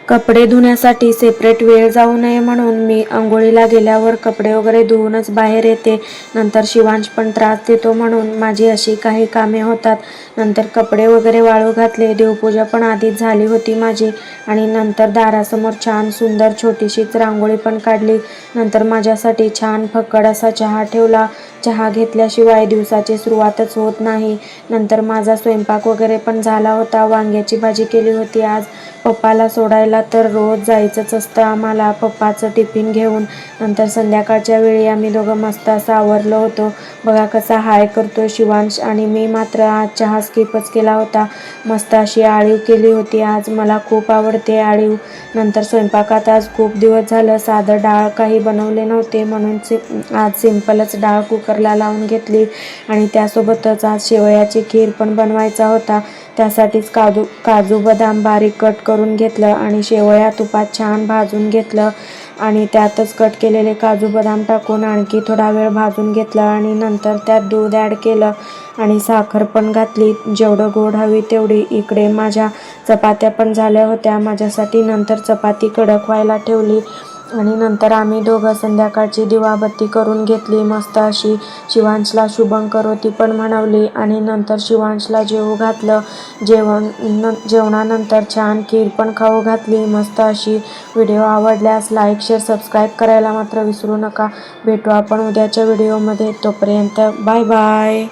कपडे धुण्यासाठी सेपरेट वेळ जाऊ नये म्हणून मी अंघोळीला गेल्यावर कपडे वगैरे धुवूनच बाहेर येते. नंतर शिवांश पण त्रास देतो म्हणून माझी अशी काही कामे होतात. नंतर कपडे वगैरे वाळू घातले. देवपूजा पण आधीच झाली होती माझी आणि नंतर दारासमोर छान सुंदर छोटीशीच रांगोळी पण काढली. नंतर माझ्यासाठी छान फक्कड असा चहा ठेवला. चहा घेतल्याशिवाय दिवसाची सुरुवातच होत नाही. नंतर माझा स्वयंपाक वगैरे पण झाला होता. वांग्याची भाजी केली होती आज. पप्पाला सोडायला तर रोज जायचंच असतं आम्हाला पप्पाचं टिफिन घेऊन. नंतर संध्याकाळच्या वेळी आम्ही दोघं मस्त असं आवरलो होतो. बघा कसा हाय करतोय शिवांश. आणि मी मात्र आज चहा स्किपच केला होता. मस्त अशी आळीव केली होती आज. मला खूप आवडते आळीव. नंतर स्वयंपाकात आज खूप दिवस झालं साधं डाळ काही बनवले नव्हते म्हणून आज सिंपलच डाळ कुकरला लावून घेतली. आणि त्यासोबतच आज शेवयाची खीर पण बनवायचा होता. त्यासाठीच काजू बदाम बारीक कट करून घेतलं आणि शेवया तुपात छान भाजून घेतलं आणि त्यातच कट केलेले काजू बदाम टाकून आणखी थोडा वेळ भाजून घेतलं आणि नंतर त्यात दूध ॲड केलं आणि साखर पण घातली. जेवढं गोड हवी तेवढी. इकडे माझ्या चपात्या पण झाल्या होत्या माझ्यासाठी. नंतर चपाती कडक व्हायला ठेवली आणि नंतर आम्ही दोघं संध्याकाळची दिवाबत्ती करून घेतली मस्त अशी. शिवांशला शुभंकरोती पण म्हणवली आणि नंतर शिवांशला जेवू घातलं. जेवणानंतर छान खीर पण खाऊ घातली मस्त अशी. व्हिडिओ आवडल्यास लाईक शेअर सबस्क्राईब करायला मात्र विसरू नका. भेटू आपण उद्याच्या व्हिडिओमध्ये. तोपर्यंत बाय बाय.